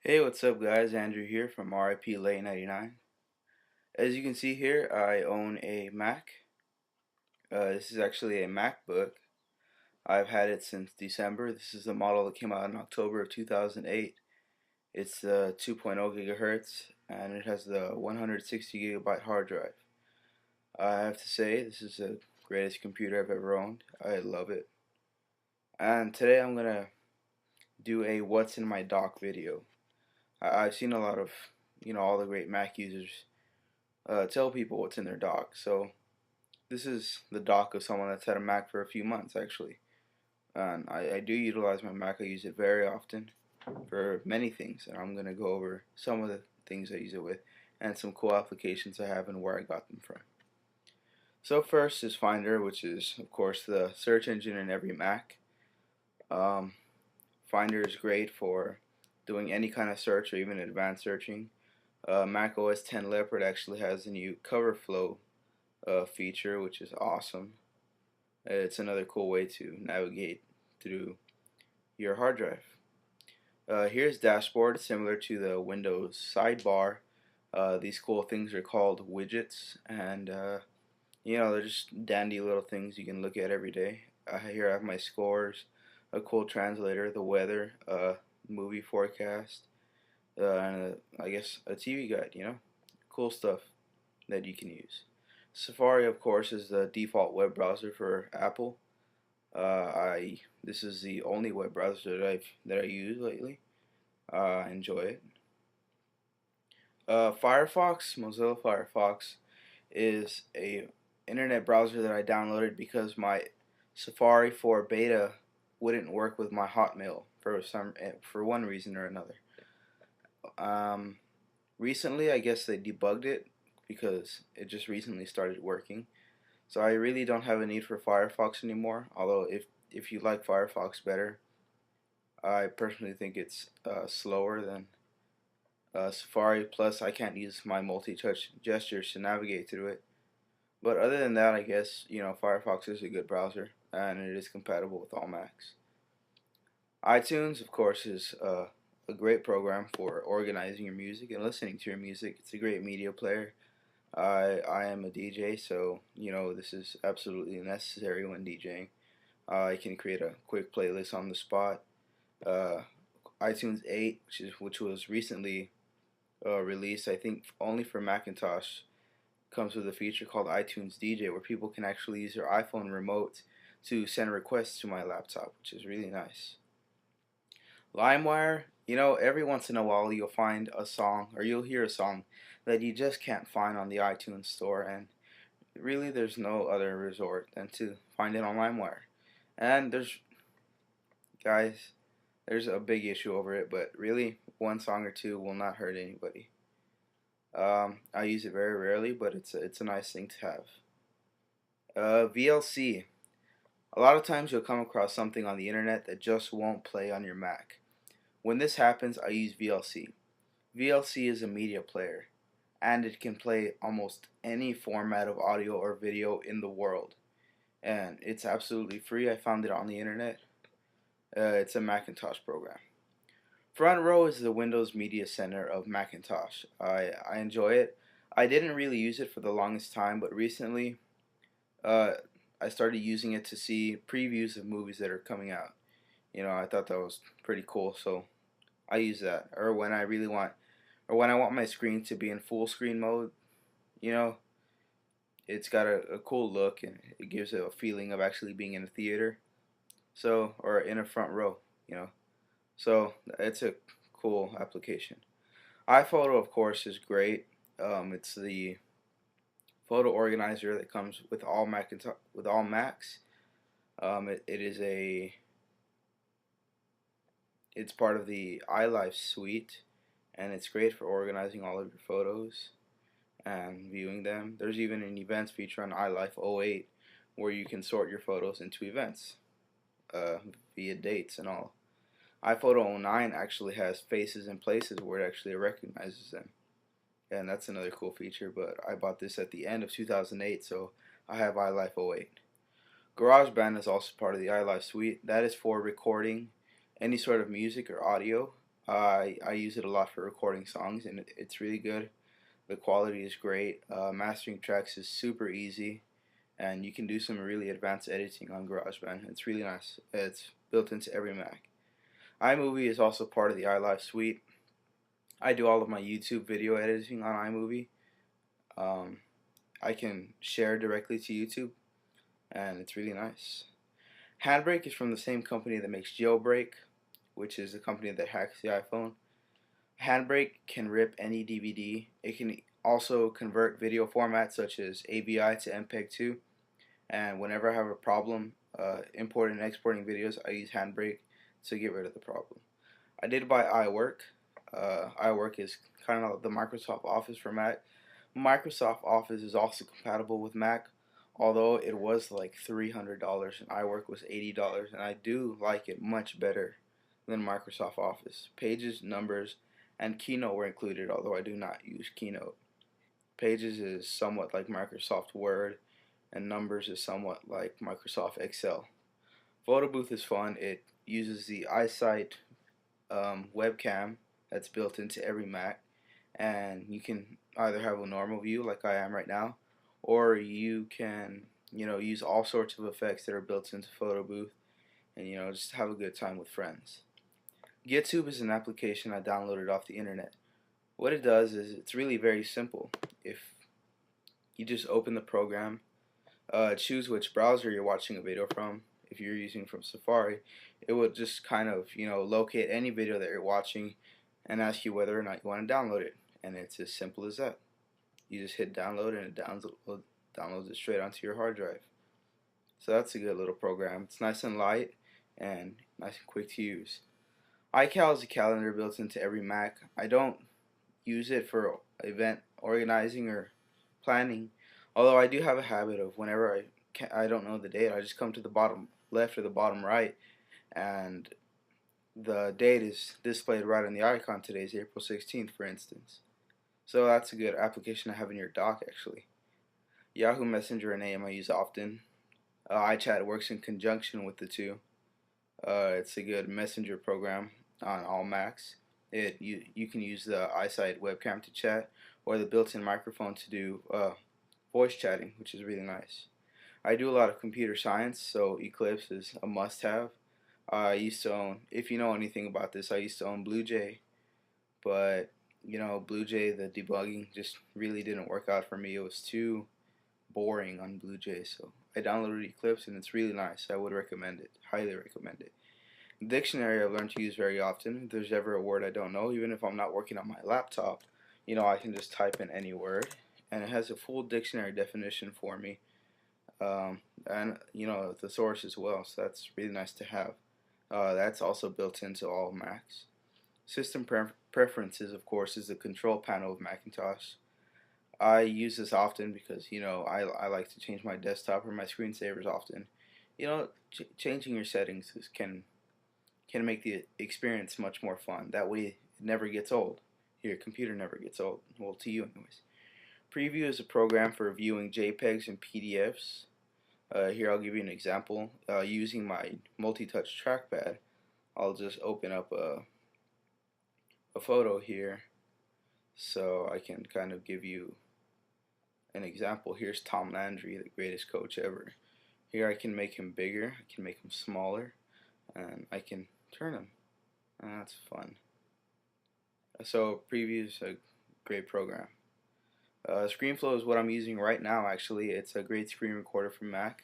Hey, what's up, guys? Andrew here from RIP Late 99. As you can see here, I own a Mac. This is actually a MacBook. I've had it since December. This is the model that came out in October of 2008. It's 2.0 gigahertz and it has the 160 gigabyte hard drive. I have to say, this is the greatest computer I've ever owned. I love it. And today I'm gonna do a what's in my dock video. I've seen a lot of, all the great Mac users tell people what's in their dock. So this is the dock of someone that's had a Mac for a few months actually. And I do utilize my Mac. I use it very often for many things, and I'm going to go over some of the things I use it with and some cool applications I have and where I got them from. So first is Finder, which is of course the search engine in every Mac. Um, Finder is great for doing any kind of search or even advanced searching. Mac OS X Leopard actually has a new cover flow feature, which is awesome. It's another cool way to navigate through your hard drive. Here's dashboard, similar to the Windows sidebar. These cool things are called widgets, and they're just dandy little things you can look at every day. Here I have my scores, a cool translator, the weather, movie forecast, and I guess a TV guide. Cool stuff that you can use. Safari, of course, is the default web browser for Apple. This is the only web browser that I use lately. I enjoy it. Firefox, Mozilla Firefox, is a internet browser that I downloaded because my Safari 4 beta wouldn't work with my Hotmail for one reason or another. Recently, I guess they debugged it because it just recently started working. So I really don't have a need for Firefox anymore. Although if you like Firefox better, I personally think it's slower than Safari. Plus, I can't use my multi-touch gestures to navigate through it. But other than that, I guess Firefox is a good browser and it is compatible with all Macs. iTunes, of course, is a great program for organizing your music and listening to your music. It's a great media player. I am a DJ, so this is absolutely necessary when DJing. I can create a quick playlist on the spot. Uh, iTunes 8, which was recently released, I think only for Macintosh, comes with a feature called iTunes DJ, where people can actually use their iPhone remote to send requests to my laptop, which is really nice. LimeWire, every once in a while you'll find a song or you'll hear a song that you just can't find on the iTunes store, and really there's no other resort than to find it on LimeWire. And there's a big issue over it, but really one song or two will not hurt anybody. I use it very rarely, but it's a nice thing to have. VLC. A lot of times you'll come across something on the internet that just won't play on your Mac. When this happens, I use VLC. VLC is a media player, and it can play almost any format of audio or video in the world. And it's absolutely free. I found it on the internet. It's a Macintosh program. Front Row is the Windows Media Center of Macintosh. I enjoy it. I didn't really use it for the longest time, but recently I started using it to see previews of movies that are coming out. I thought that was pretty cool, so I use that. Or when I want my screen to be in full screen mode, you know, it's got a cool look and it gives it a feeling of actually being in a theater. So, or in a front row. So it's a cool application. iPhoto, of course, is great. It's the photo organizer that comes with all Macs. It's part of the iLife suite, and it's great for organizing all of your photos and viewing them. There's even an events feature on iLife 08 where you can sort your photos into events via dates and all. iPhoto 09 actually has faces and places where it actually recognizes them, and that's another cool feature, but I bought this at the end of 2008, so I have iLife 08. GarageBand is also part of the iLife suite. That is for recording any sort of music or audio. I use it a lot for recording songs, and it's really good. The quality is great. Mastering tracks is super easy, and you can do some really advanced editing on GarageBand. It's really nice. It's built into every Mac. iMovie is also part of the iLive suite. I do all of my YouTube video editing on iMovie. Um, I can share directly to YouTube, and it's really nice. Handbrake is from the same company that makes Jailbreak, which is the company that hacks the iPhone. Handbrake can rip any DVD. It can also convert video formats such as AVI to MPEG-2. And whenever I have a problem importing and exporting videos, I use Handbrake to get rid of the problem. I did buy iWork. iWork is kind of the Microsoft Office for Mac. Microsoft Office is also compatible with Mac, although it was like $300 and iWork was $80, and I do like it much better than Microsoft Office. Pages, Numbers, and Keynote were included, although I do not use Keynote. Pages is somewhat like Microsoft Word, and Numbers is somewhat like Microsoft Excel. PhotoBooth is fun. It uses the iSight webcam that's built into every Mac, and you can either have a normal view like I am right now, or you can use all sorts of effects that are built into PhotoBooth, and just have a good time with friends. GetTube is an application I downloaded off the internet. What it does is it's really very simple. If you just open the program, choose which browser you're watching a video from. If you're using from Safari, it will just kind of locate any video that you're watching and ask you whether or not you want to download it. And it's as simple as that. You just hit download and it downloads it straight onto your hard drive. So that's a good little program. It's nice and light and nice and quick to use. iCal is a calendar built into every Mac. I don't use it for event organizing or planning, although I do have a habit of whenever I don't know the date, I just come to the bottom left or the bottom right, and the date is displayed right on the icon. Today is April 16th, for instance. So that's a good application to have in your dock, actually. Yahoo Messenger and AIM I use often. iChat works in conjunction with the two. It's a good messenger program on all Macs. You can use the iSight webcam to chat, or the built-in microphone to do voice chatting, which is really nice. I do a lot of computer science, so Eclipse is a must-have. I used to own, if you know anything about this, I used to own BlueJ, but BlueJ, the debugging just really didn't work out for me. It was too boring on BlueJ, so I downloaded Eclipse, and it's really nice. I would recommend it, highly recommend it. Dictionary I've learned to use very often. If there's ever a word I don't know, even if I'm not working on my laptop, I can just type in any word, and it has a full dictionary definition for me, and the source as well. So that's really nice to have. That's also built into all Macs. System preferences, of course, is the control panel of Macintosh. I use this often because I like to change my desktop or my screensavers often. Changing your settings can make the experience much more fun. That way it never gets old. Your computer never gets old. Well, to you anyways. Preview is a program for viewing JPEGs and PDFs. Here I'll give you an example. Using my multi-touch trackpad, I'll just open up a photo here so I can kind of give you an example. Here's Tom Landry, the greatest coach ever. Here I can make him bigger, I can make him smaller, and I can turn him. And that's fun. So Preview is a great program. ScreenFlow is what I'm using right now, actually. It's a great screen recorder for Mac.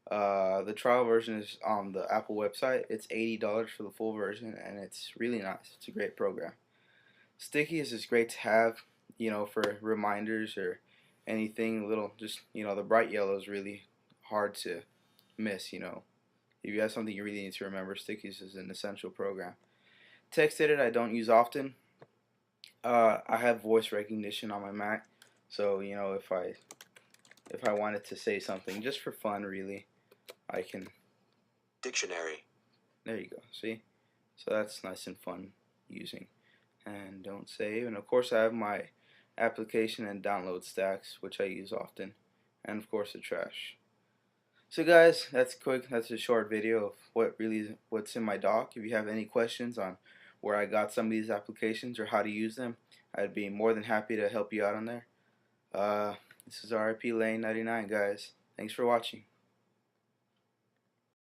The trial version is on the Apple website. It's $80 for the full version, and it's really nice. It's a great program. Sticky is great to have, for reminders or anything little. Just, the bright yellow is really hard to miss, If you have something you really need to remember, Stickies is an essential program. TextEdit I don't use often. I have voice recognition on my Mac, so if I wanted to say something just for fun, really, I can. Dictionary. There you go. See, so that's nice and fun using. And don't save. And of course, I have my application and download stacks, which I use often, and of course the trash. So guys, that's quick. That's a short video of what's in my dock. If you have any questions on where I got some of these applications or how to use them, I'd be more than happy to help you out on there. Uh, this is RIP Lane 99, guys. Thanks for watching.